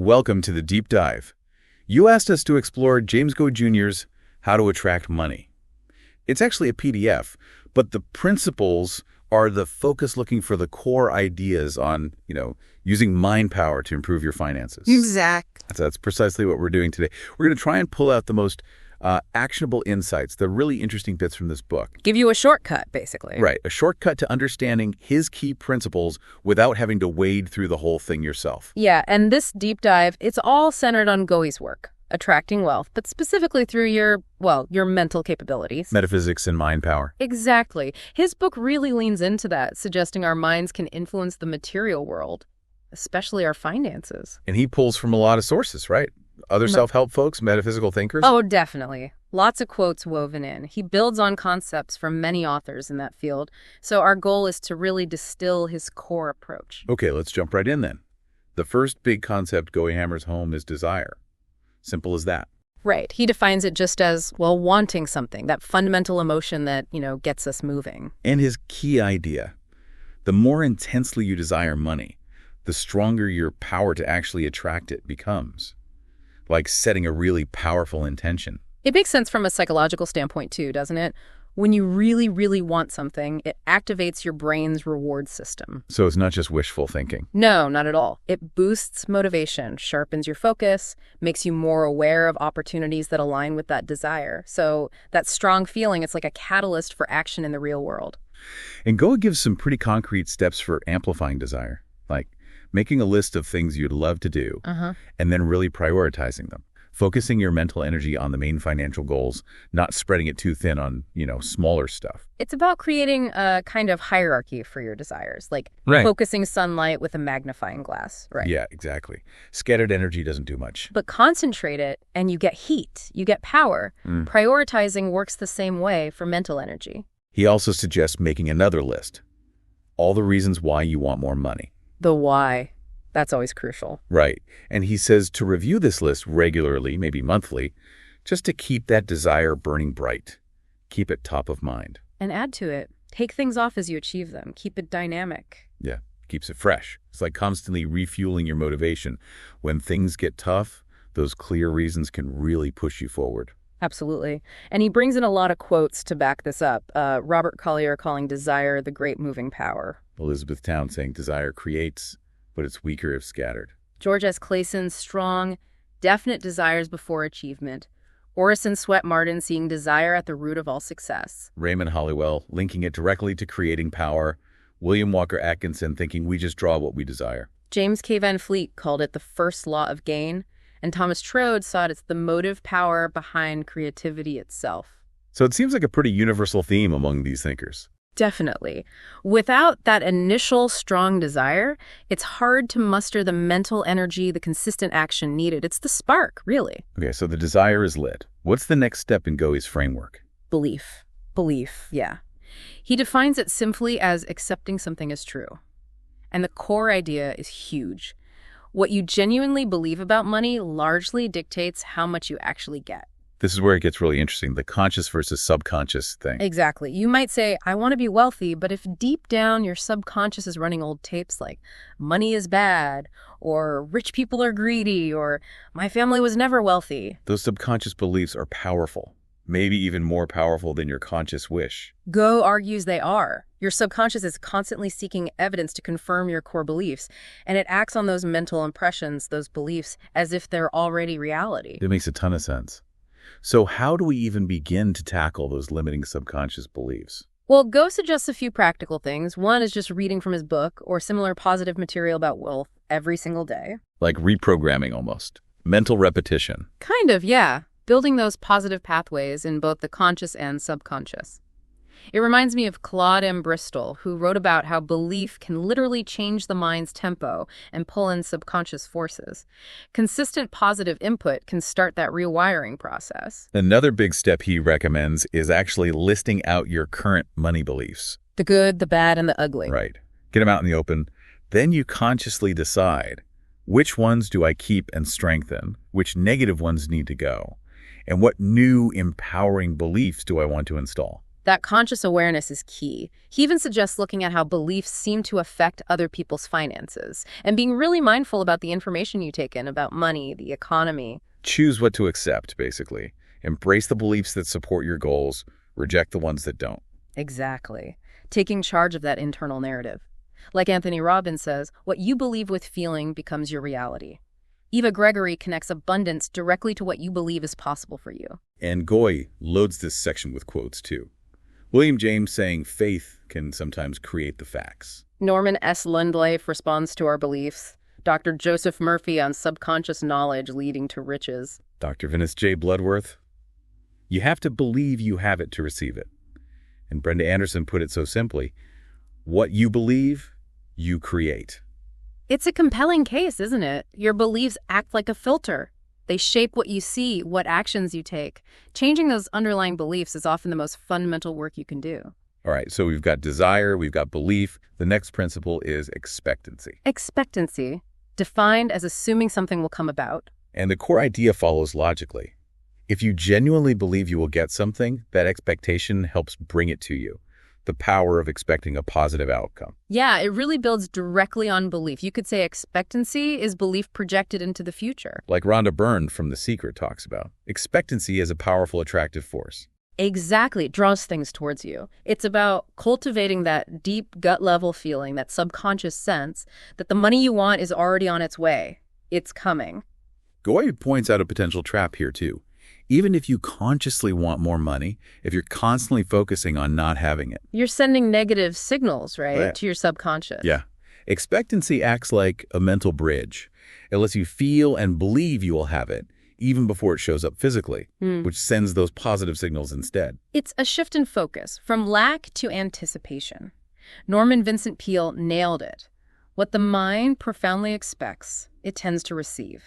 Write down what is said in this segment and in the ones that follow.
Welcome to the deep dive. You asked us to explore James Goi Jr.'s How to Attract Money. It's actually a PDF, but the principles are the focus looking for the core ideas on, using mind power to improve your finances. Exactly. That's precisely what we're doing today. We're going to try and pull out the most actionable insights, the really interesting bits from this book. Give you a shortcut, basically. Right, a shortcut to understanding his key principles without having to wade through the whole thing yourself. Yeah, and this deep dive, it's all centered on Goi's work, attracting wealth, but specifically through your mental capabilities. Metaphysics and mind power. Exactly. His book really leans into that, suggesting our minds can influence the material world, especially our finances. And he pulls from a lot of sources, right? Other self-help folks, metaphysical thinkers? Oh, definitely. Lots of quotes woven in. He builds on concepts from many authors in that field. So our goal is to really distill his core approach. Okay, let's jump right in then. The first big concept Goi hammers home is desire. Simple as that. Right. He defines it just as, wanting something, that fundamental emotion that, gets us moving. And his key idea, the more intensely you desire money, the stronger your power to actually attract it becomes. Like setting a really powerful intention. It makes sense from a psychological standpoint too, doesn't it? When you really, really want something, it activates your brain's reward system. So it's not just wishful thinking. No, not at all. It boosts motivation, sharpens your focus, makes you more aware of opportunities that align with that desire. So that strong feeling, it's like a catalyst for action in the real world. And Goi gives some pretty concrete steps for amplifying desire, like making a list of things you'd love to do, and then really prioritizing them. Focusing your mental energy on the main financial goals, not spreading it too thin on, smaller stuff. It's about creating a kind of hierarchy for your desires, like focusing sunlight with a magnifying glass, right? Yeah, exactly. Scattered energy doesn't do much. But concentrate it and you get heat, you get power. Prioritizing works the same way for mental energy. He also suggests making another list. All the reasons why you want more money. The why. That's always crucial. Right. And he says to review this list regularly, maybe monthly, just to keep that desire burning bright. Keep it top of mind. And add to it. Take things off as you achieve them. Keep it dynamic. Yeah, keeps it fresh. It's like constantly refueling your motivation. When things get tough, those clear reasons can really push you forward. Absolutely. And he brings in a lot of quotes to back this up. Robert Collier calling desire the great moving power. Elizabeth Town saying desire creates, but it's weaker if scattered. George S. Clayson, strong, definite desires before achievement. Orison Swett Martin seeing desire at the root of all success. Raymond Hollowell linking it directly to creating power. William Walker Atkinson thinking we just draw what we desire. James K. Van Fleet called it the first law of gain. And Thomas Trode saw it as the motive power behind creativity itself. So it seems like a pretty universal theme among these thinkers. Definitely. Without that initial strong desire, it's hard to muster the mental energy, the consistent action needed. It's the spark, really. Okay, so the desire is lit. What's the next step in Goi's framework? Belief. Belief, yeah. He defines it simply as accepting something as true. And the core idea is huge. What you genuinely believe about money largely dictates how much you actually get. This is where it gets really interesting, the conscious versus subconscious thing. Exactly. You might say, I want to be wealthy, but if deep down your subconscious is running old tapes like money is bad, or rich people are greedy, or my family was never wealthy. Those subconscious beliefs are powerful, maybe even more powerful than your conscious wish. Goi argues they are. Your subconscious is constantly seeking evidence to confirm your core beliefs, and it acts on those mental impressions, those beliefs, as if they're already reality. It makes a ton of sense. So how do we even begin to tackle those limiting subconscious beliefs? Well, Goi suggests a few practical things. One is just reading from his book or similar positive material about wealth every single day. Like reprogramming almost. Mental repetition. Kind of, yeah. Building those positive pathways in both the conscious and subconscious. It reminds me of Claude M. Bristol, who wrote about how belief can literally change the mind's tempo and pull in subconscious forces. Consistent positive input can start that rewiring process. Another big step he recommends is actually listing out your current money beliefs. The good, the bad, and the ugly. Right. Get them out in the open. Then you consciously decide, which ones do I keep and strengthen? Which negative ones need to go? And what new empowering beliefs do I want to install? That conscious awareness is key. He even suggests looking at how beliefs seem to affect other people's finances and being really mindful about the information you take in about money, the economy. Choose what to accept, basically. Embrace the beliefs that support your goals, reject the ones that don't. Exactly. Taking charge of that internal narrative. Like Anthony Robbins says, what you believe with feeling becomes your reality. Eva Gregory connects abundance directly to what you believe is possible for you. And Goi loads this section with quotes, too. William James saying faith can sometimes create the facts. Norman S. Lundleif responds to our beliefs. Dr. Joseph Murphy on subconscious knowledge leading to riches. Dr. Venice J. Bloodworth, you have to believe you have it to receive it. And Brenda Anderson put it so simply, what you believe, you create. It's a compelling case, isn't it? Your beliefs act like a filter. They shape what you see, what actions you take. Changing those underlying beliefs is often the most fundamental work you can do. All right, so we've got desire, we've got belief. The next principle is expectancy. Expectancy, defined as assuming something will come about. And the core idea follows logically. If you genuinely believe you will get something, that expectation helps bring it to you. The power of expecting a positive outcome. Yeah, it really builds directly on belief. You could say expectancy is belief projected into the future. Like Rhonda Byrne from The Secret talks about. Expectancy is a powerful attractive force. Exactly. It draws things towards you. It's about cultivating that deep gut-level feeling, that subconscious sense that the money you want is already on its way. It's coming. Goi points out a potential trap here, too. Even if you consciously want more money, if you're constantly focusing on not having it. You're sending negative signals, right, Yeah. to your subconscious. Yeah. Expectancy acts like a mental bridge. It lets you feel and believe you will have it, even before it shows up physically, which sends those positive signals instead. It's a shift in focus, from lack to anticipation. Norman Vincent Peale nailed it. What the mind profoundly expects, it tends to receive.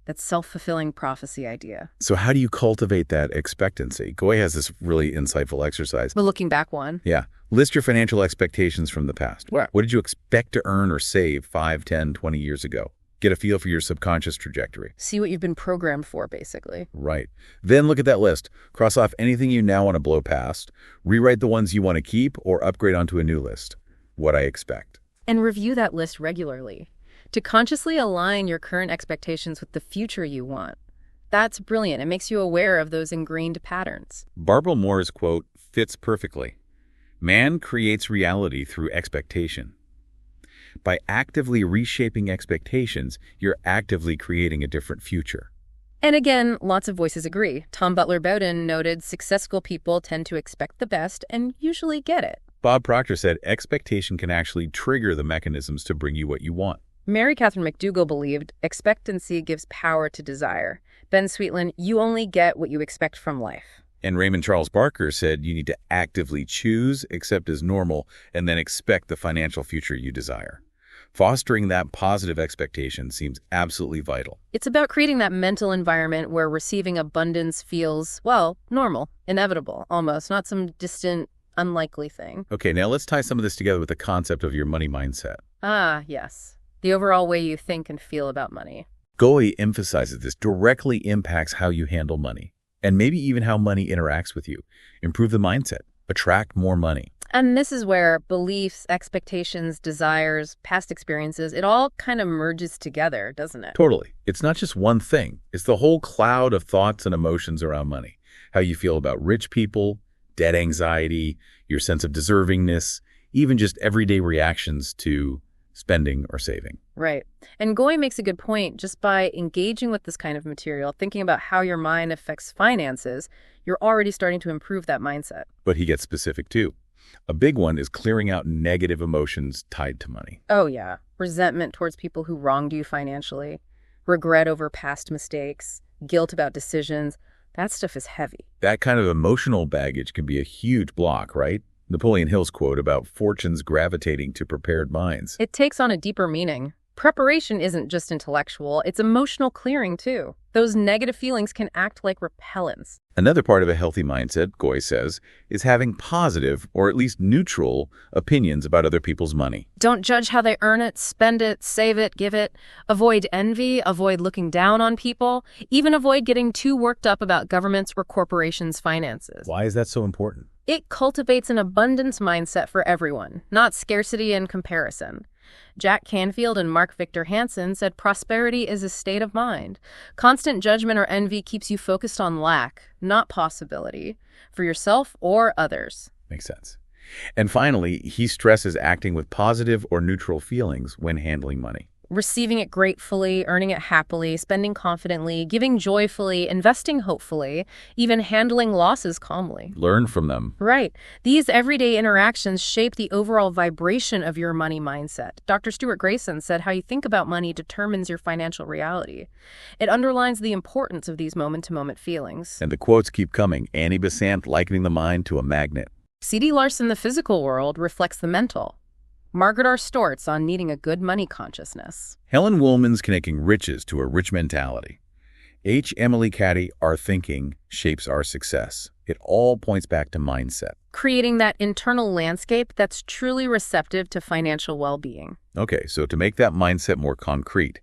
That self-fulfilling prophecy idea. So how do you cultivate that expectancy? Goi has this really insightful exercise. The looking back one. Yeah. List your financial expectations from the past. What did you expect to earn or save 5, 10, 20 years ago? Get a feel for your subconscious trajectory. See what you've been programmed for, basically. Right. Then look at that list. Cross off anything you now want to blow past. Rewrite the ones you want to keep or upgrade onto a new list. What I expect. And review that list regularly to consciously align your current expectations with the future you want. That's brilliant. It makes you aware of those ingrained patterns. Barbara Moore's quote fits perfectly. Man creates reality through expectation. By actively reshaping expectations, you're actively creating a different future. And again, lots of voices agree. Tom Butler-Bowden noted successful people tend to expect the best and usually get it. Bob Proctor said expectation can actually trigger the mechanisms to bring you what you want. Mary Catherine McDougall believed expectancy gives power to desire. Ben Sweetland, you only get what you expect from life. And Raymond Charles Barker said you need to actively choose, accept as normal, and then expect the financial future you desire. Fostering that positive expectation seems absolutely vital. It's about creating that mental environment where receiving abundance feels, well, normal, inevitable, almost, not some distant, unlikely thing. Okay, now let's tie some of this together with the concept of your money mindset. Ah, yes. The overall way you think and feel about money. Goi emphasizes this directly impacts how you handle money, and maybe even how money interacts with you. Improve the mindset. Attract more money. And this is where beliefs, expectations, desires, past experiences, it all kind of merges together, doesn't it? Totally. It's not just one thing. It's the whole cloud of thoughts and emotions around money. How you feel about rich people, debt anxiety, your sense of deservingness, even just everyday reactions to spending or saving. Right. And Goi makes a good point. Just by engaging with this kind of material, thinking about how your mind affects finances, you're already starting to improve that mindset. But he gets specific too. A big one is clearing out negative emotions tied to money. Oh, yeah. Resentment towards people who wronged you financially, regret over past mistakes, guilt about decisions. That stuff is heavy. That kind of emotional baggage can be a huge block, right? Napoleon Hill's quote about fortunes gravitating to prepared minds. It takes on a deeper meaning. Preparation isn't just intellectual, it's emotional clearing too. Those negative feelings can act like repellents. Another part of a healthy mindset, Goi says, is having positive, or at least neutral, opinions about other people's money. Don't judge how they earn it, spend it, save it, give it. Avoid envy, avoid looking down on people, even avoid getting too worked up about governments or corporations' finances. Why is that so important? It cultivates an abundance mindset for everyone, not scarcity and comparison. Jack Canfield and Mark Victor Hansen said prosperity is a state of mind. Constant judgment or envy keeps you focused on lack, not possibility, for yourself or others. Makes sense. And finally, he stresses acting with positive or neutral feelings when handling money. Receiving it gratefully, earning it happily, spending confidently, giving joyfully, investing hopefully, even handling losses calmly. Learn from them. Right. These everyday interactions shape the overall vibration of your money mindset. Dr. Stuart Grayson said how you think about money determines your financial reality. It underlines the importance of these moment-to-moment feelings. And the quotes keep coming. Annie Besant likening the mind to a magnet. C.D. Larson, The Physical World, reflects the mental. Margaret R. Stortz on needing a good money consciousness. Helen Woolman's connecting riches to a rich mentality. H. Emily Caddy, Our Thinking Shapes Our Success. It all points back to mindset. Creating that internal landscape that's truly receptive to financial well-being. Okay, so to make that mindset more concrete,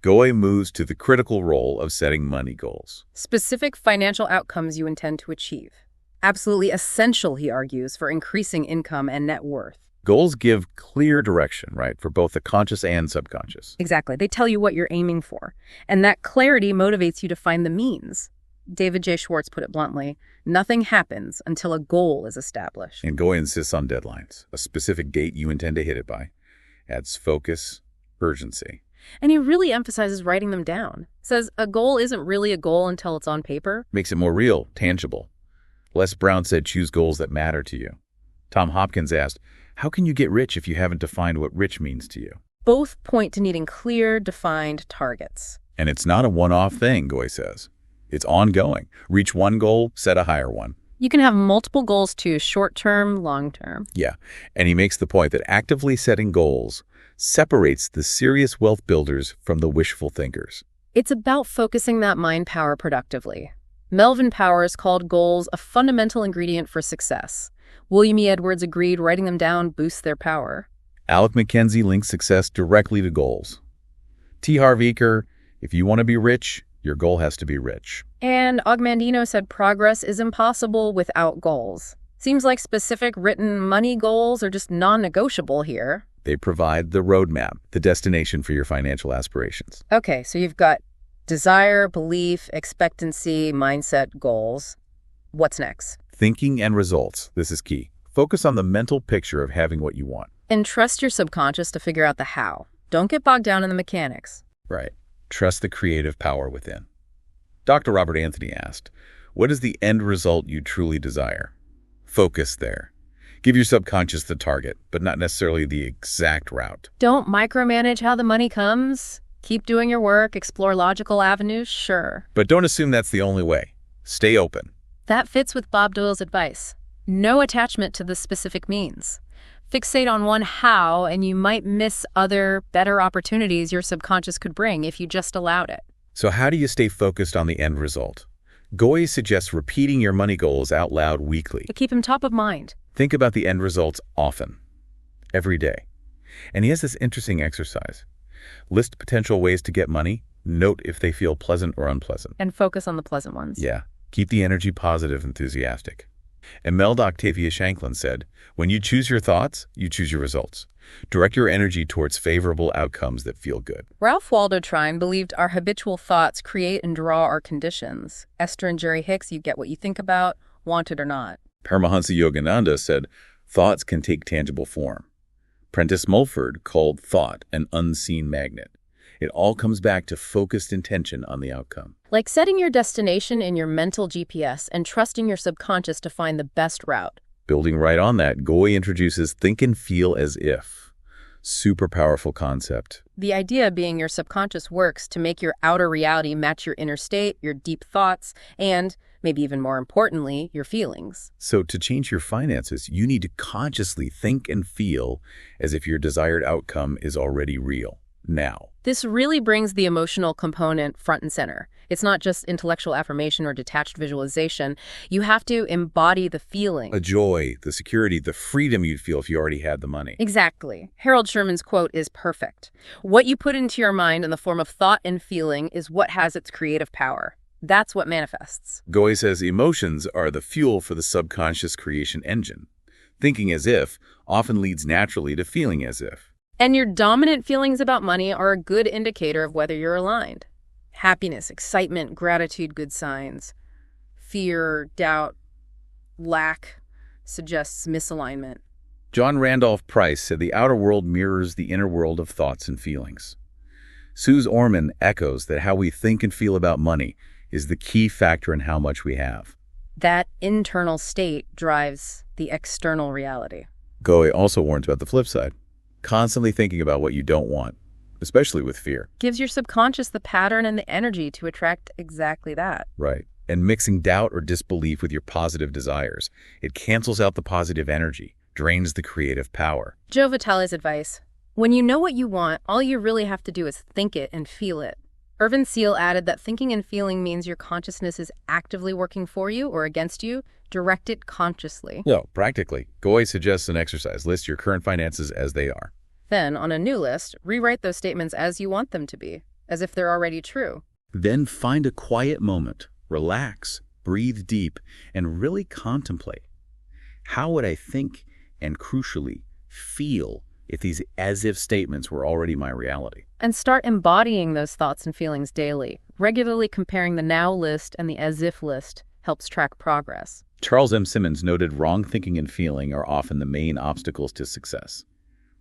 Goi moves to the critical role of setting money goals. Specific financial outcomes you intend to achieve. Absolutely essential, he argues, for increasing income and net worth. Goals give clear direction, right, for both the conscious and subconscious. Exactly. They tell you what you're aiming for. And that clarity motivates you to find the means. David J. Schwartz put it bluntly, nothing happens until a goal is established. And Goi insists on deadlines, a specific date you intend to hit it by. Adds focus, urgency. And he really emphasizes writing them down. Says a goal isn't really a goal until it's on paper. Makes it more real, tangible. Les Brown said choose goals that matter to you. Tom Hopkins asked, how can you get rich if you haven't defined what rich means to you? Both point to needing clear, defined targets. And it's not a one-off thing, Goi says. It's ongoing. Reach one goal, set a higher one. You can have multiple goals too, short-term, long-term. Yeah, and he makes the point that actively setting goals separates the serious wealth builders from the wishful thinkers. It's about focusing that mind power productively. Melvin Powers called goals a fundamental ingredient for success. William E. Edwards agreed writing them down boosts their power. Alec McKenzie links success directly to goals. T. Harv Eker, if you want to be rich, your goal has to be rich. And Ogmandino said progress is impossible without goals. Seems like specific written money goals are just non-negotiable here. They provide the roadmap, the destination for your financial aspirations. Okay, so you've got desire, belief, expectancy, mindset, goals. What's next? Thinking and results. This is key. Focus on the mental picture of having what you want. And trust your subconscious to figure out the how. Don't get bogged down in the mechanics. Right. Trust the creative power within. Dr. Robert Anthony asked, what is the end result you truly desire? Focus there. Give your subconscious the target, but not necessarily the exact route. Don't micromanage how the money comes. Keep doing your work, explore logical avenues, sure. But don't assume that's the only way. Stay open. That fits with Bob Doyle's advice. No attachment to the specific means. Fixate on one how, and you might miss other, better opportunities your subconscious could bring if you just allowed it. So how do you stay focused on the end result? Goi suggests repeating your money goals out loud weekly. To keep them top of mind. Think about the end results often, every day. And he has this interesting exercise. List potential ways to get money. Note if they feel pleasant or unpleasant. And focus on the pleasant ones. Yeah. Keep the energy positive, enthusiastic. Imelda Octavia Shanklin said, when you choose your thoughts, you choose your results. Direct your energy towards favorable outcomes that feel good. Ralph Waldo Trine believed our habitual thoughts create and draw our conditions. Esther and Jerry Hicks, you get what you think about, want it or not. Paramahansa Yogananda said, thoughts can take tangible form. Prentice Mulford called thought an unseen magnet. It all comes back to focused intention on the outcome. Like setting your destination in your mental GPS and trusting your subconscious to find the best route. Building right on that, Goi introduces think and feel as if. Super powerful concept. The idea being your subconscious works to make your outer reality match your inner state, your deep thoughts, and, maybe even more importantly, your feelings. So to change your finances, you need to consciously think and feel as if your desired outcome is already real. Now. This really brings the emotional component front and center. It's not just intellectual affirmation or detached visualization. You have to embody the feeling. A joy, the security, the freedom you'd feel if you already had the money. Exactly. Harold Sherman's quote is perfect. What you put into your mind in the form of thought and feeling is what has its creative power. That's what manifests. Goi says emotions are the fuel for the subconscious creation engine. Thinking as if often leads naturally to feeling as if. And your dominant feelings about money are a good indicator of whether you're aligned. Happiness, excitement, gratitude, good signs. Fear, doubt, lack suggests misalignment. John Randolph Price said the outer world mirrors the inner world of thoughts and feelings. Suze Orman echoes that how we think and feel about money is the key factor in how much we have. That internal state drives the external reality. Goi also warns about the flip side. Constantly thinking about what you don't want, especially with fear. Gives your subconscious the pattern and the energy to attract exactly that. Right. And mixing doubt or disbelief with your positive desires. It cancels out the positive energy, drains the creative power. Joe Vitale's advice: when you know what you want, all you really have to do is think it and feel it. Irvin Seal added that thinking and feeling means your consciousness is actively working for you or against you. Direct it consciously. No, practically. Goi suggests an exercise. List your current finances as they are. Then, on a new list, rewrite those statements as you want them to be, as if they're already true. Then find a quiet moment, relax, breathe deep, and really contemplate. How would I think and, crucially, feel if these as-if statements were already my reality? And start embodying those thoughts and feelings daily. Regularly comparing the now list and the as-if list helps track progress. Charles M. Simmons noted wrong thinking and feeling are often the main obstacles to success.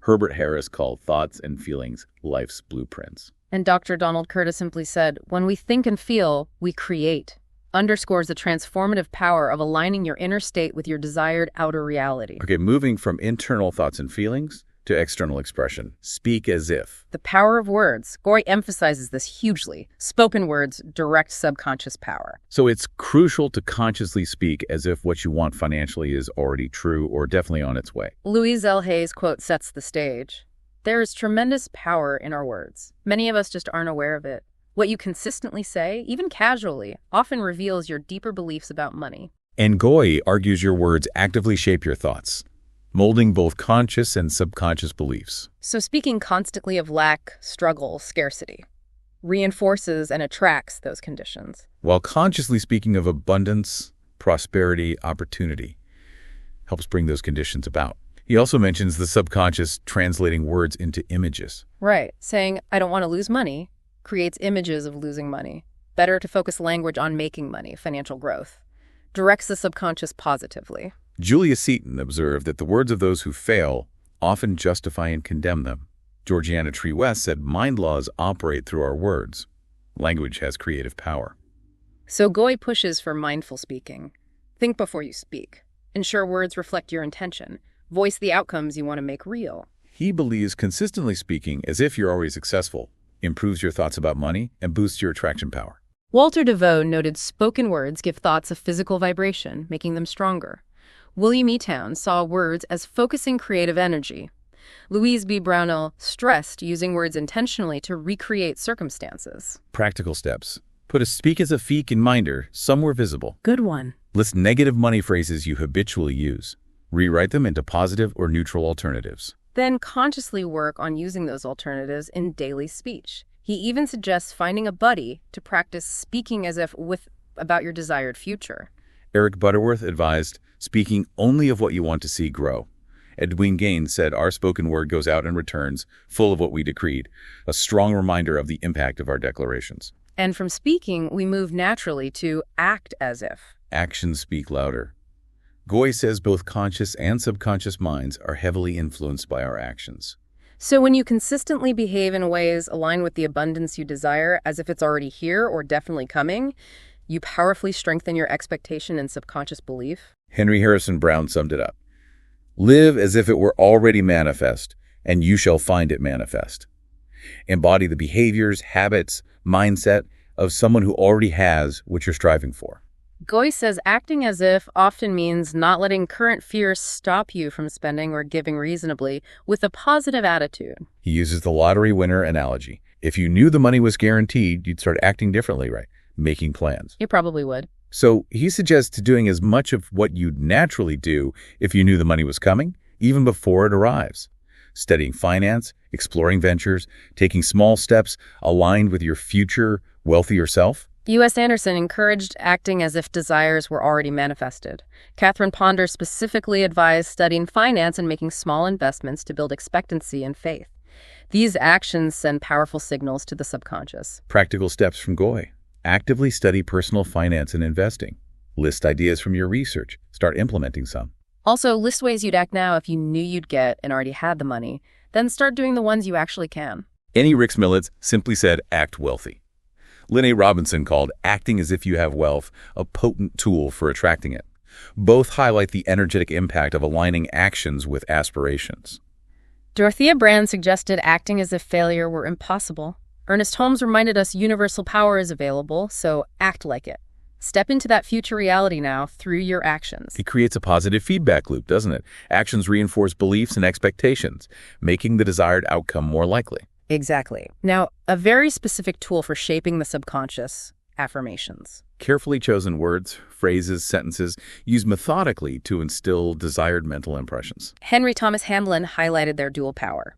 Herbert Harris called thoughts and feelings life's blueprints. And Dr. Donald Curtis simply said, when we think and feel, we create. Underscores the transformative power of aligning your inner state with your desired outer reality. Okay, moving from internal thoughts and feelings to external expression. Speak as if. The power of words. Goi emphasizes this hugely. Spoken words direct subconscious power. So it's crucial to consciously speak as if what you want financially is already true or definitely on its way. Louise L. Hay's quote sets the stage. There is tremendous power in our words. Many of us just aren't aware of it. What you consistently say, even casually, often reveals your deeper beliefs about money. And Goi argues your words actively shape your thoughts, molding both conscious and subconscious beliefs. So speaking constantly of lack, struggle, scarcity reinforces and attracts those conditions. While consciously speaking of abundance, prosperity, opportunity helps bring those conditions about. He also mentions the subconscious translating words into images. Right. Saying, I don't want to lose money, creates images of losing money. Better to focus language on making money, financial growth. Directs the subconscious positively. Julia Seaton observed that the words of those who fail often justify and condemn them. Georgiana Tree West said mind laws operate through our words. Language has creative power. So Goi pushes for mindful speaking. Think before you speak. Ensure words reflect your intention. Voice the outcomes you want to make real. He believes consistently speaking as if you're already successful improves your thoughts about money and boosts your attraction power. Walter DeVoe noted spoken words give thoughts a physical vibration, making them stronger. William E. Town saw words as focusing creative energy. Louise B. Brownell stressed using words intentionally to recreate circumstances. Practical steps. Put a speak as a feek in minder somewhere visible. Good one. List negative money phrases you habitually use. Rewrite them into positive or neutral alternatives. Then consciously work on using those alternatives in daily speech. He even suggests finding a buddy to practice speaking as if about your desired future. Eric Butterworth advised speaking only of what you want to see grow. Edwin Gaines said our spoken word goes out and returns, full of what we decreed, a strong reminder of the impact of our declarations. And from speaking, we move naturally to act as if. Actions speak louder. Goi says both conscious and subconscious minds are heavily influenced by our actions. So when you consistently behave in ways aligned with the abundance you desire, as if it's already here or definitely coming, you powerfully strengthen your expectation and subconscious belief. Henry Harrison Brown summed it up. Live as if it were already manifest, and you shall find it manifest. Embody the behaviors, habits, mindset of someone who already has what you're striving for. Goi says acting as if often means not letting current fears stop you from spending or giving reasonably with a positive attitude. He uses the lottery winner analogy. If you knew the money was guaranteed, you'd start acting differently, right? Making plans. You probably would. So he suggests doing as much of what you'd naturally do if you knew the money was coming, even before it arrives. Studying finance, exploring ventures, taking small steps aligned with your future wealthier self. U.S. Anderson encouraged acting as if desires were already manifested. Catherine Ponder specifically advised studying finance and making small investments to build expectancy and faith. These actions send powerful signals to the subconscious. Practical steps from Goi. Actively study personal finance and investing. List ideas from your research. Start implementing some. Also, list ways you'd act now if you knew you'd get and already had the money. Then start doing the ones you actually can. Annie Ricks Millets simply said, act wealthy. Lynn A. Robinson called acting as if you have wealth a potent tool for attracting it. Both highlight the energetic impact of aligning actions with aspirations. Dorothea Brand suggested acting as if failure were impossible. Ernest Holmes reminded us universal power is available, so act like it. Step into that future reality now through your actions. It creates a positive feedback loop, doesn't it? Actions reinforce beliefs and expectations, making the desired outcome more likely. Exactly. Now, a very specific tool for shaping the subconscious, affirmations. Carefully chosen words, phrases, sentences used methodically to instill desired mental impressions. Henry Thomas Hamlin highlighted their dual power.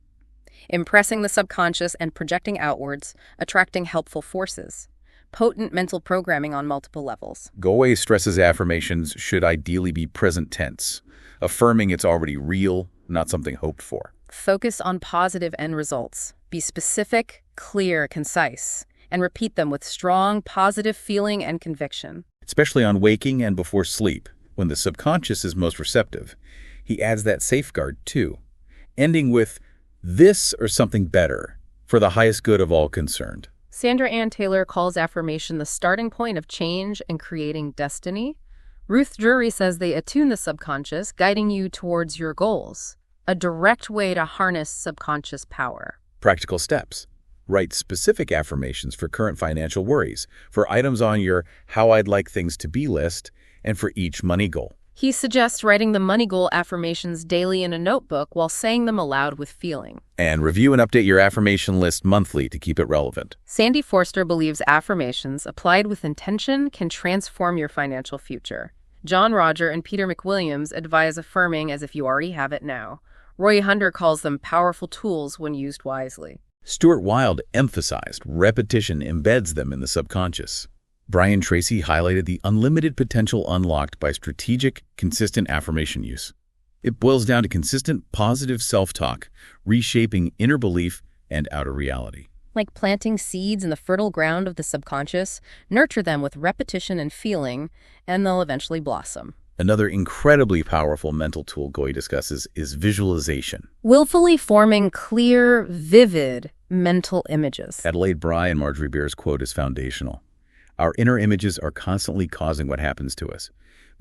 Impressing the subconscious and projecting outwards, attracting helpful forces. Potent mental programming on multiple levels. Goi stresses affirmations should ideally be present tense, affirming it's already real, not something hoped for. Focus on positive end results. Be specific, clear, concise, and repeat them with strong, positive feeling and conviction. Especially on waking and before sleep, when the subconscious is most receptive. He adds that safeguard, too, ending with this or something better for the highest good of all concerned. Sandra Ann Taylor calls affirmation the starting point of change and creating destiny. Ruth Drury says they attune the subconscious, guiding you towards your goals. A direct way to harness subconscious power. Practical steps. Write specific affirmations for current financial worries, for items on your how I'd like things to be list, and for each money goal. He suggests writing the money goal affirmations daily in a notebook while saying them aloud with feeling. And review and update your affirmation list monthly to keep it relevant. Sandy Forster believes affirmations, applied with intention, can transform your financial future. John Roger and Peter McWilliams advise affirming as if you already have it now. Roy Hunter calls them powerful tools when used wisely. Stuart Wilde emphasized repetition embeds them in the subconscious. Brian Tracy highlighted the unlimited potential unlocked by strategic, consistent affirmation use. It boils down to consistent, positive self-talk, reshaping inner belief and outer reality. Like planting seeds in the fertile ground of the subconscious, nurture them with repetition and feeling, and they'll eventually blossom. Another incredibly powerful mental tool Goi discusses is visualization. Willfully forming clear, vivid mental images. Adelaide Bry and Marjorie Beer's quote is foundational. Our inner images are constantly causing what happens to us.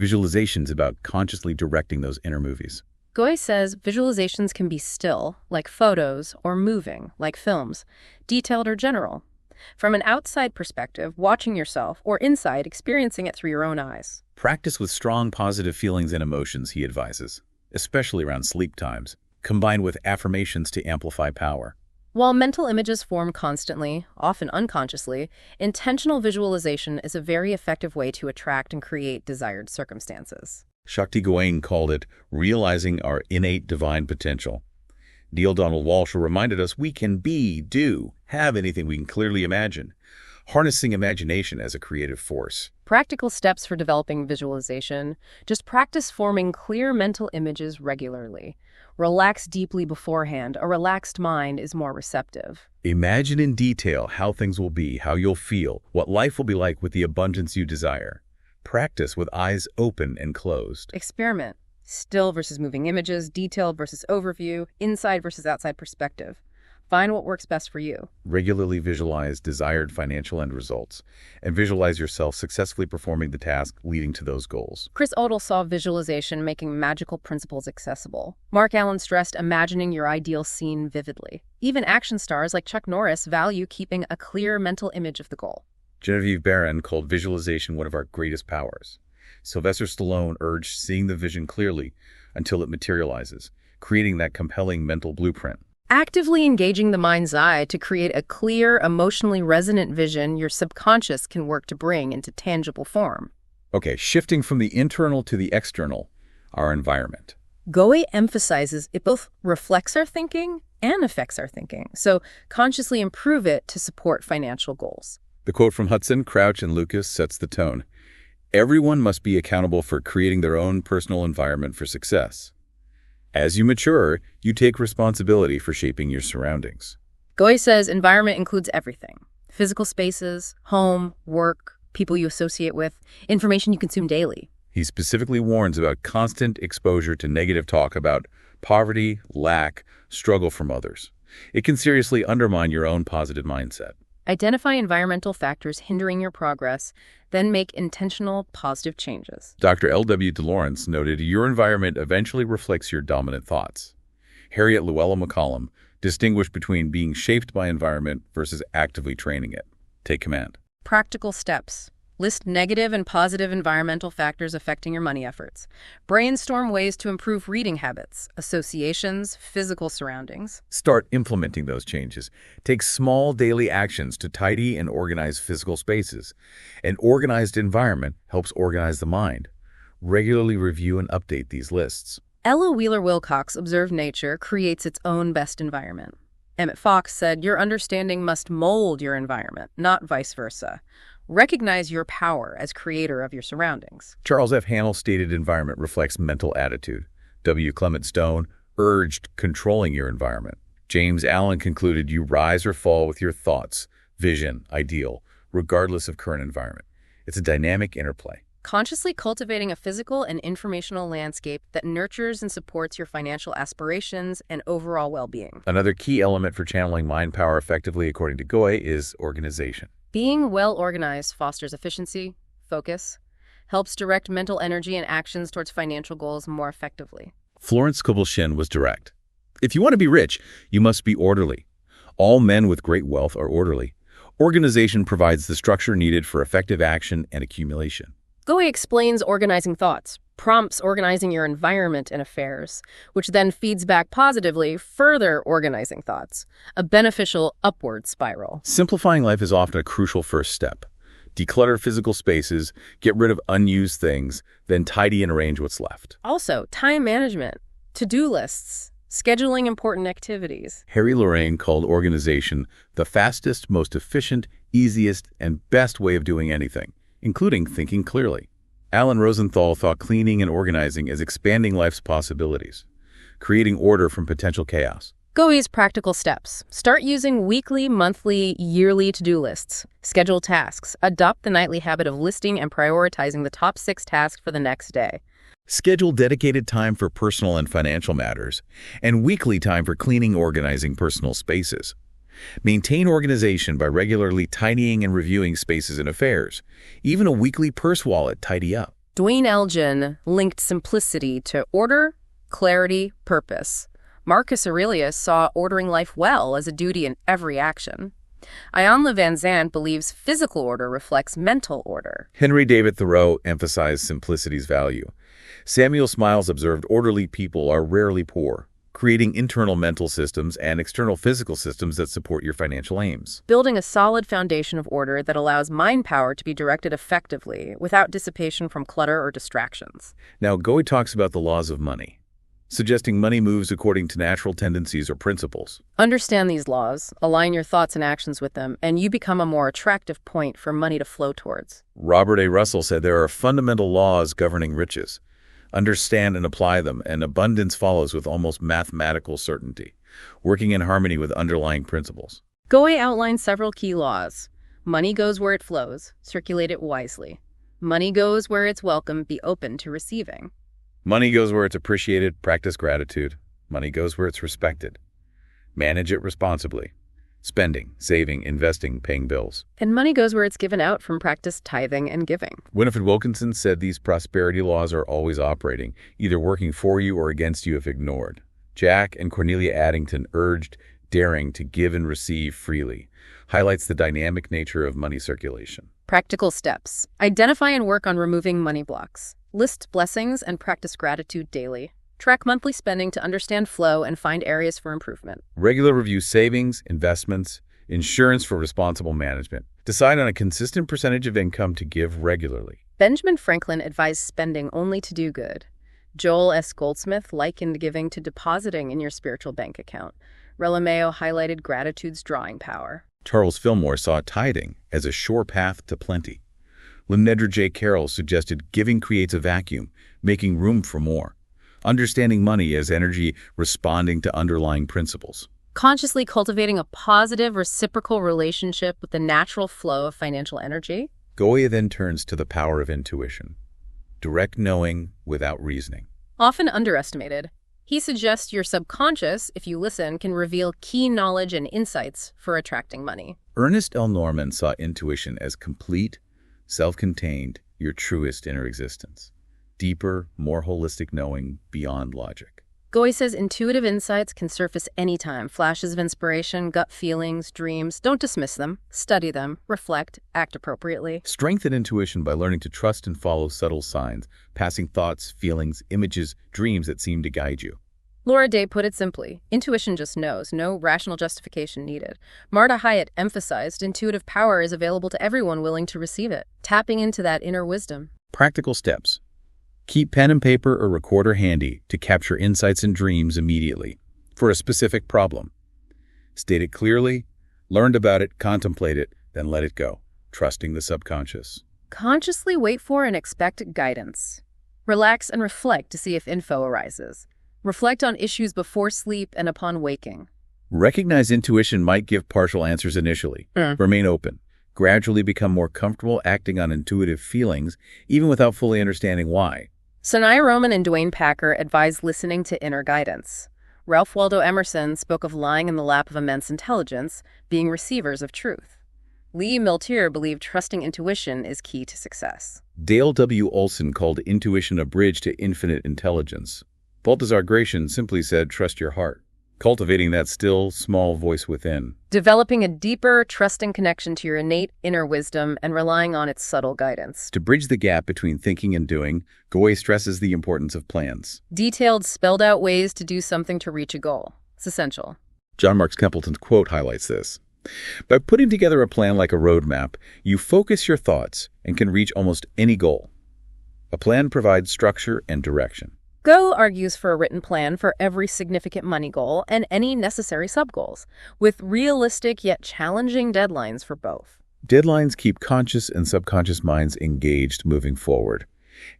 Visualization's about consciously directing those inner movies. Goi says visualizations can be still, like photos, or moving, like films, detailed or general. From an outside perspective, watching yourself, or inside, experiencing it through your own eyes. Practice with strong positive feelings and emotions, he advises, especially around sleep times, combined with affirmations to amplify power. While mental images form constantly, often unconsciously, intentional visualization is a very effective way to attract and create desired circumstances. Shakti Gawain called it realizing our innate divine potential. Neil Donald Walsh reminded us we can be, do, have anything we can clearly imagine, harnessing imagination as a creative force. Practical steps for developing visualization. Just practice forming clear mental images regularly. Relax deeply beforehand. A relaxed mind is more receptive. Imagine in detail how things will be, how you'll feel, what life will be like with the abundance you desire. Practice with eyes open and closed. Experiment. Still versus moving images, detailed versus overview, inside versus outside perspective. Find what works best for you. Regularly visualize desired financial end results, and visualize yourself successfully performing the task leading to those goals. Chris Odell saw visualization making magical principles accessible. Mark Allen stressed imagining your ideal scene vividly. Even action stars like Chuck Norris value keeping a clear mental image of the goal. Genevieve Barron called visualization one of our greatest powers. Sylvester Stallone urged seeing the vision clearly until it materializes, creating that compelling mental blueprint. Actively engaging the mind's eye to create a clear, emotionally resonant vision your subconscious can work to bring into tangible form. Okay, shifting from the internal to the external, our environment. Goi emphasizes it both reflects our thinking and affects our thinking, so consciously improve it to support financial goals. The quote from Hudson, Crouch, and Lucas sets the tone. Everyone must be accountable for creating their own personal environment for success. As you mature, you take responsibility for shaping your surroundings. Goi says environment includes everything. Physical spaces, home, work, people you associate with, information you consume daily. He specifically warns about constant exposure to negative talk about poverty, lack, struggle from others. It can seriously undermine your own positive mindset. Identify environmental factors hindering your progress, then make intentional, positive changes. Dr. L.W. DeLawrence noted your environment eventually reflects your dominant thoughts. Harriet Llewellyn McCollum distinguished between being shaped by environment versus actively training it. Take command. Practical steps. List negative and positive environmental factors affecting your money efforts. Brainstorm ways to improve reading habits, associations, physical surroundings. Start implementing those changes. Take small daily actions to tidy and organize physical spaces. An organized environment helps organize the mind. Regularly review and update these lists. Ella Wheeler Wilcox observed nature creates its own best environment. Emmett Fox said your understanding must mold your environment, not vice versa. Recognize your power as creator of your surroundings. Charles F. Hannell stated environment reflects mental attitude. W. Clement Stone urged controlling your environment. James Allen concluded you rise or fall with your thoughts, vision, ideal, regardless of current environment. It's a dynamic interplay. Consciously cultivating a physical and informational landscape that nurtures and supports your financial aspirations and overall well-being. Another key element for channeling mind power effectively, according to Goi, is organization. Being well-organized fosters efficiency, focus, helps direct mental energy and actions towards financial goals more effectively. Florence Scovel Shinn was direct. If you want to be rich, you must be orderly. All men with great wealth are orderly. Organization provides the structure needed for effective action and accumulation. Goi explains organizing thoughts, prompts organizing your environment and affairs, which then feeds back positively, further organizing thoughts, a beneficial upward spiral. Simplifying life is often a crucial first step. Declutter physical spaces, get rid of unused things, then tidy and arrange what's left. Also, time management, to-do lists, scheduling important activities. Harry Lorraine called organization the fastest, most efficient, easiest, and best way of doing anything, including thinking clearly. Alan Rosenthal thought cleaning and organizing as expanding life's possibilities, creating order from potential chaos. Goi's practical steps. Start using weekly, monthly, yearly to-do lists. Schedule tasks. Adopt the nightly habit of listing and prioritizing the top 6 tasks for the next day. Schedule dedicated time for personal and financial matters, and weekly time for cleaning, organizing personal spaces. Maintain organization by regularly tidying and reviewing spaces and affairs. Even a weekly purse wallet, tidy up. Dwayne Elgin linked simplicity to order, clarity, purpose. Marcus Aurelius saw ordering life well as a duty in every action. Ian Van Zandt believes physical order reflects mental order. Henry David Thoreau emphasized simplicity's value. Samuel Smiles observed orderly people are rarely poor, creating internal mental systems and external physical systems that support your financial aims. Building a solid foundation of order that allows mind power to be directed effectively without dissipation from clutter or distractions. Now, Goi talks about the laws of money, suggesting money moves according to natural tendencies or principles. Understand these laws, align your thoughts and actions with them, and you become a more attractive point for money to flow towards. Robert A. Russell said there are fundamental laws governing riches. Understand and apply them, and abundance follows with almost mathematical certainty, working in harmony with underlying principles. Goi outlines several key laws. Money goes where it flows. Circulate it wisely. Money goes where it's welcome. Be open to receiving. Money goes where it's appreciated. Practice gratitude. Money goes where it's respected. Manage it responsibly. Spending, saving, investing, paying bills. And money goes where it's given out from practice tithing and giving. Winifred Wilkinson said these prosperity laws are always operating, either working for you or against you if ignored. Jack and Cornelia Addington urged daring to give and receive freely, highlights the dynamic nature of money circulation. Practical steps. Identify and work on removing money blocks. List blessings and practice gratitude daily. Track monthly spending to understand flow and find areas for improvement. Regular review savings, investments, insurance for responsible management. Decide on a consistent percentage of income to give regularly. Benjamin Franklin advised spending only to do good. Joel S. Goldsmith likened giving to depositing in your spiritual bank account. Relameo highlighted gratitude's drawing power. Charles Fillmore saw tithing as a sure path to plenty. Lemnedra J. Carroll suggested giving creates a vacuum, making room for more. Understanding money as energy responding to underlying principles. Consciously cultivating a positive, reciprocal relationship with the natural flow of financial energy. Goi then turns to the power of intuition. Direct knowing without reasoning. Often underestimated, he suggests your subconscious, if you listen, can reveal key knowledge and insights for attracting money. Ernest L. Norman saw intuition as complete, self-contained, your truest inner existence. Deeper, more holistic knowing beyond logic. Goi says intuitive insights can surface anytime. Flashes of inspiration, gut feelings, dreams. Don't dismiss them. Study them. Reflect. Act appropriately. Strengthen intuition by learning to trust and follow subtle signs, passing thoughts, feelings, images, dreams that seem to guide you. Laura Day put it simply, intuition just knows, no rational justification needed. Marta Hyatt emphasized intuitive power is available to everyone willing to receive it, tapping into that inner wisdom. Practical steps. Keep pen and paper or recorder handy to capture insights and dreams immediately for a specific problem. State it clearly, learn about it, contemplate it, then let it go, trusting the subconscious. Consciously wait for and expect guidance. Relax and reflect to see if info arises. Reflect on issues before sleep and upon waking. Recognize intuition might give partial answers initially. Remain open. Gradually become more comfortable acting on intuitive feelings, even without fully understanding why. Sanaya Roman and Dwayne Packer advise listening to inner guidance. Ralph Waldo Emerson spoke of lying in the lap of immense intelligence, being receivers of truth. Lee Miltier believed trusting intuition is key to success. Dale W. Olson called intuition a bridge to infinite intelligence. Balthazar Gracian simply said, trust your heart, cultivating that still, small voice within. Developing a deeper, trusting connection to your innate inner wisdom and relying on its subtle guidance. To bridge the gap between thinking and doing, Goi stresses the importance of plans. Detailed, spelled-out ways to do something to reach a goal. It's essential. John Mark Templeton's quote highlights this. By putting together a plan like a roadmap, you focus your thoughts and can reach almost any goal. A plan provides structure and direction. Go argues for a written plan for every significant money goal and any necessary sub-goals, with realistic yet challenging deadlines for both. Deadlines keep conscious and subconscious minds engaged moving forward.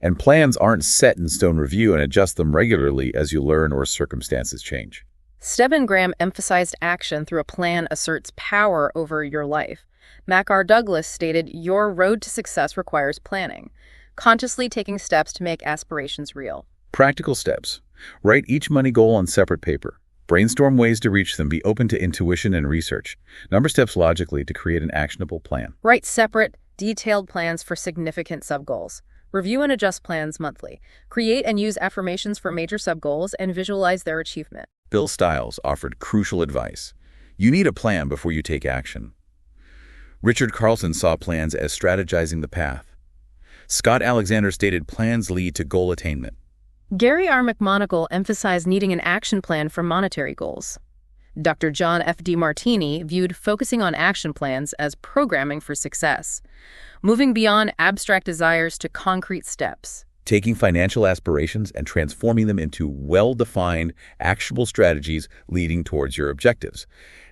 And plans aren't set in stone. Review and adjust them regularly as you learn or circumstances change. Stephen Graham emphasized action through a plan asserts power over your life. Mac R. Douglas stated, your road to success requires planning, consciously taking steps to make aspirations real. Practical steps. Write each money goal on separate paper. Brainstorm ways to reach them. Be open to intuition and research. Number steps logically to create an actionable plan. Write separate, detailed plans for significant sub-goals. Review and adjust plans monthly. Create and use affirmations for major sub-goals and visualize their achievement. Bill Stiles offered crucial advice. You need a plan before you take action. Richard Carlson saw plans as strategizing the path. Scott Alexander stated plans lead to goal attainment. Gary R. McMonagle emphasized needing an action plan for monetary goals. Dr. John F. DeMartini viewed focusing on action plans as programming for success, moving beyond abstract desires to concrete steps. Taking financial aspirations and transforming them into well-defined, actionable strategies leading towards your objectives.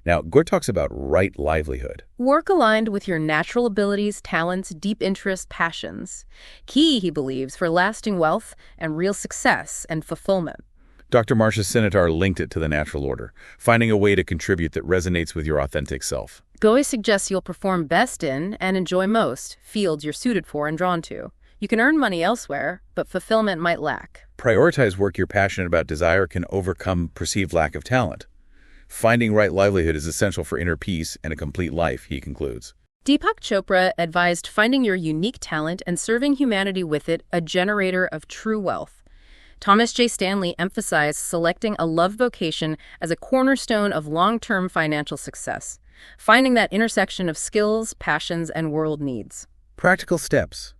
Now, Goi talks about right livelihood. Work aligned with your natural abilities, talents, deep interests, passions. Key, he believes, for lasting wealth and real success and fulfillment. Dr. Marcia Sinitar linked it to the natural order, finding a way to contribute that resonates with your authentic self. Goi suggests you'll perform best in and enjoy most fields you're suited for and drawn to. You can earn money elsewhere, but fulfillment might lack. Prioritize work you're passionate about. Desire can overcome perceived lack of talent. Finding right livelihood is essential for inner peace and a complete life, he concludes. Deepak Chopra advised finding your unique talent and serving humanity with it, a generator of true wealth. Thomas J. Stanley emphasized selecting a love vocation as a cornerstone of long-term financial success, finding that intersection of skills, passions, and world needs. Practical steps.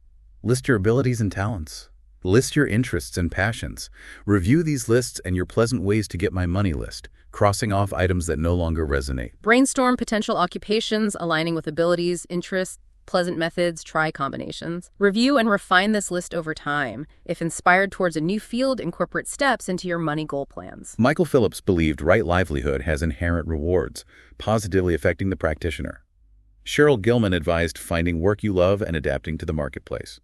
List your abilities and talents. List your interests and passions. Review these lists and your pleasant ways to get my money list, crossing off items that no longer resonate. Brainstorm potential occupations aligning with abilities, interests, pleasant methods, try combinations. Review and refine this list over time. If inspired towards a new field, incorporate steps into your money goal plans. Michael Phillips believed right livelihood has inherent rewards, positively affecting the practitioner. Cheryl Gilman advised finding work you love and adapting to the marketplace.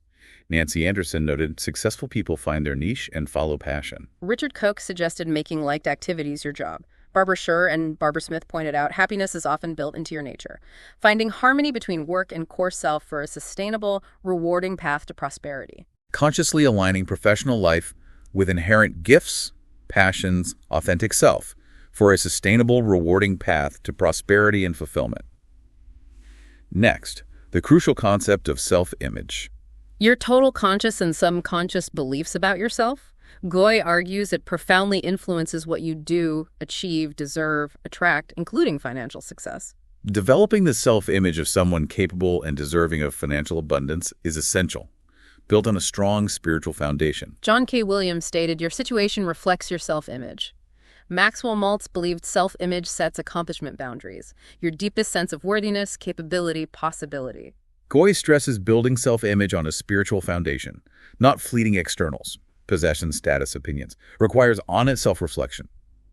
Nancy Anderson noted successful people find their niche and follow passion. Richard Koch suggested making liked activities your job. Barbara Scher and Barbara Smith pointed out happiness is often built into your nature. Finding harmony between work and core self for a sustainable, rewarding path to prosperity. Consciously aligning professional life with inherent gifts, passions, authentic self for a sustainable, rewarding path to prosperity and fulfillment. Next, the crucial concept of self-image. Your total conscious and subconscious beliefs about yourself? Goi argues it profoundly influences what you do, achieve, deserve, attract, including financial success. Developing the self-image of someone capable and deserving of financial abundance is essential, built on a strong spiritual foundation. John K. Williams stated, your situation reflects your self-image. Maxwell Maltz believed self-image sets accomplishment boundaries, your deepest sense of worthiness, capability, possibility. Goi stresses building self-image on a spiritual foundation, not fleeting externals, possessions, status, opinions. Requires honest self-reflection.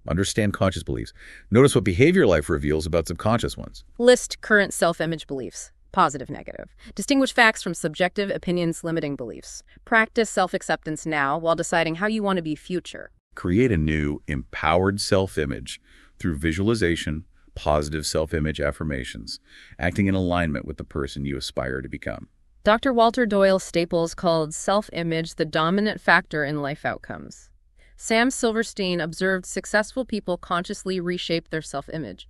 Understand conscious beliefs. Notice what behavior life reveals about subconscious ones. List current self-image beliefs. Positive, negative. Distinguish facts from subjective opinions, limiting beliefs. Practice self-acceptance now while deciding how you want to be future. Create a new, empowered self-image through visualization, positive self-image affirmations, acting in alignment with the person you aspire to become. Dr. Walter Doyle Staples called self-image the dominant factor in life outcomes. Sam Silverstein observed successful people consciously reshape their self-image,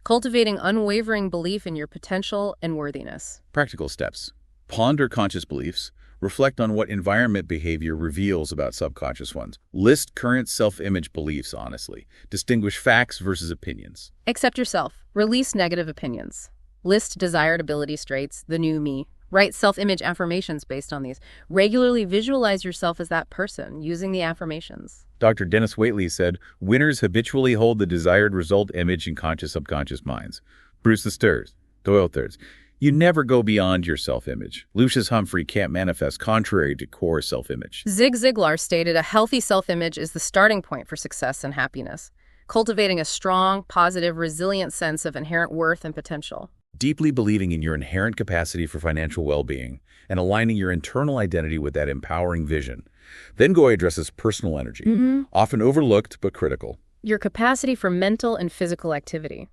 cultivating unwavering belief in your potential and worthiness. Practical steps. Ponder conscious beliefs. Reflect on what environment behavior reveals about subconscious ones. List current self-image beliefs honestly. Distinguish facts versus opinions. Accept yourself. Release negative opinions. List desired ability traits, the new me. Write self-image affirmations based on these. Regularly visualize yourself as that person using the affirmations. Dr. Dennis Waitley said, winners habitually hold the desired result image in conscious subconscious minds. Bruce Stirs, Doyle thirds. You never go beyond your self-image. Lucius Humphrey can't manifest contrary to core self-image. Zig Ziglar stated a healthy self-image is the starting point for success and happiness, cultivating a strong, positive, resilient sense of inherent worth and potential. Deeply believing in your inherent capacity for financial well-being and aligning your internal identity with that empowering vision. Then Goi addresses personal energy, often overlooked but critical. Your capacity for mental and physical activity.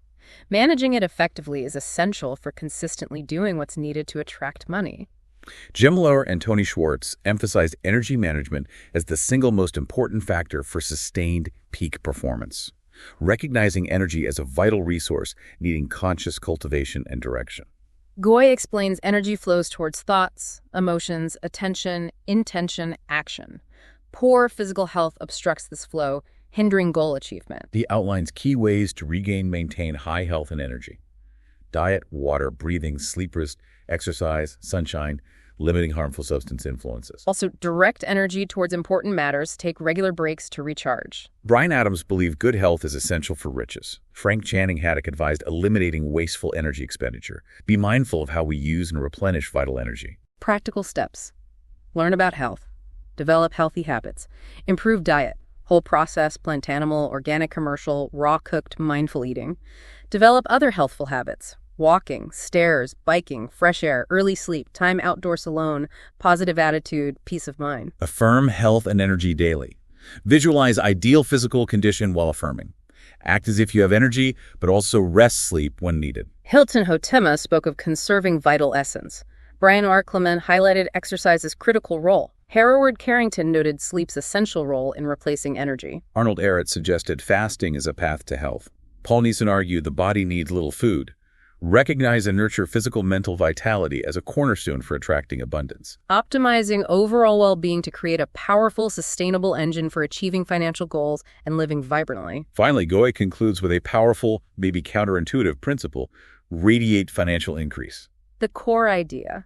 Managing it effectively is essential for consistently doing what's needed to attract money. Jim Lohr and Tony Schwartz emphasized energy management as the single most important factor for sustained peak performance, recognizing energy as a vital resource needing conscious cultivation and direction. Goi explains energy flows towards thoughts, emotions, attention, intention, action. Poor physical health obstructs this flow, hindering goal achievement. He outlines key ways to maintain high health and energy. Diet, water, breathing, sleep rest, exercise, sunshine, limiting harmful substance influences. Also, direct energy towards important matters, take regular breaks to recharge. Bryan Adams believed good health is essential for riches. Frank Channing Haddock advised eliminating wasteful energy expenditure. Be mindful of how we use and replenish vital energy. Practical steps. Learn about health. Develop healthy habits. Improve diet. Whole process, plant animal, organic commercial, raw cooked, mindful eating. Develop other healthful habits. Walking, stairs, biking, fresh air, early sleep, time outdoors alone, positive attitude, peace of mind. Affirm health and energy daily. Visualize ideal physical condition while affirming. Act as if you have energy, but also rest sleep when needed. Hilton Hotema spoke of conserving vital essence. Brian R. Clement highlighted exercise's critical role. Hereward Carrington noted sleep's essential role in replacing energy. Arnold Ehret suggested fasting as a path to health. Paul Neeson argued the body needs little food. Recognize and nurture physical mental vitality as a cornerstone for attracting abundance. Optimizing overall well-being to create a powerful, sustainable engine for achieving financial goals and living vibrantly. Finally, Goi concludes with a powerful, maybe counterintuitive principle: radiate financial increase. The core idea.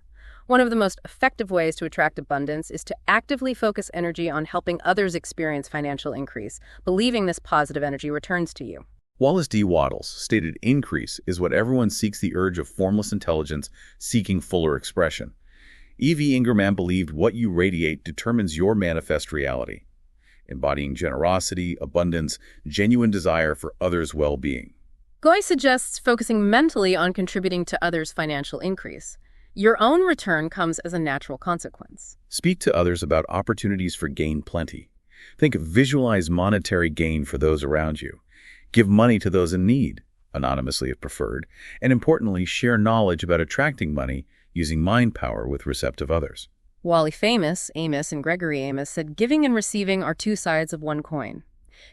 One of the most effective ways to attract abundance is to actively focus energy on helping others experience financial increase, believing this positive energy returns to you. Wallace D. Wattles stated increase is what everyone seeks, the urge of formless intelligence seeking fuller expression. E.V. Ingerman believed what you radiate determines your manifest reality, embodying generosity, abundance, genuine desire for others' well-being. Goi suggests focusing mentally on contributing to others' financial increase. Your own return comes as a natural consequence. Speak to others about opportunities for gain plenty. Visualize monetary gain for those around you. Give money to those in need, anonymously if preferred, and importantly, share knowledge about attracting money using mind power with receptive others. Wally Famous, Amos and Gregory Amos said giving and receiving are two sides of one coin.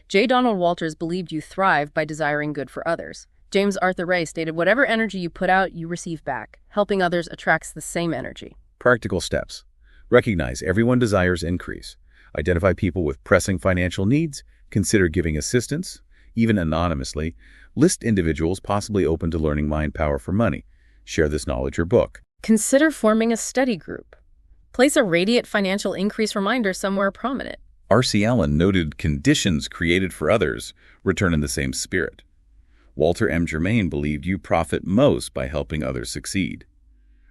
J. Donald Walters believed you thrive by desiring good for others. James Arthur Ray stated whatever energy you put out, you receive back. Helping others attracts the same energy. Practical steps. Recognize everyone desires increase. Identify people with pressing financial needs. Consider giving assistance, even anonymously. List individuals possibly open to learning mind power for money. Share this knowledge or book. Consider forming a study group. Place a radiant financial increase reminder somewhere prominent. R.C. Allen noted conditions created for others return in the same spirit. Walter M. Germain believed you profit most by helping others succeed.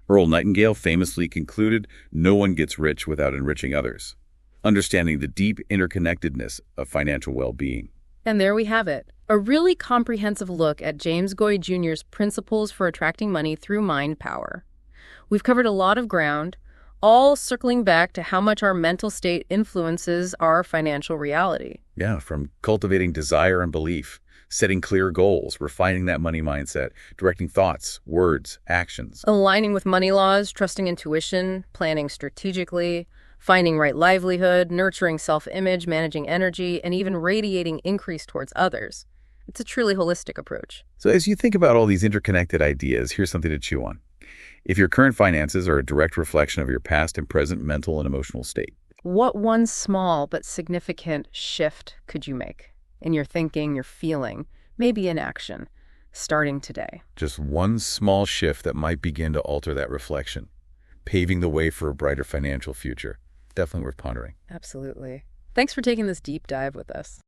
Earl Nightingale famously concluded, no one gets rich without enriching others, understanding the deep interconnectedness of financial well-being. And there we have it, a really comprehensive look at James Goi Jr.'s principles for attracting money through mind power. We've covered a lot of ground, all circling back to how much our mental state influences our financial reality. Yeah, from cultivating desire and belief, setting clear goals, refining that money mindset, directing thoughts, words, actions. Aligning with money laws, trusting intuition, planning strategically, finding right livelihood, nurturing self-image, managing energy, and even radiating increase towards others. It's a truly holistic approach. So as you think about all these interconnected ideas, here's something to chew on. If your current finances are a direct reflection of your past and present mental and emotional state, what one small but significant shift could you make in your thinking, your feeling, maybe in action, starting today? Just one small shift that might begin to alter that reflection, paving the way for a brighter financial future. Definitely worth pondering. Absolutely. Thanks for taking this deep dive with us.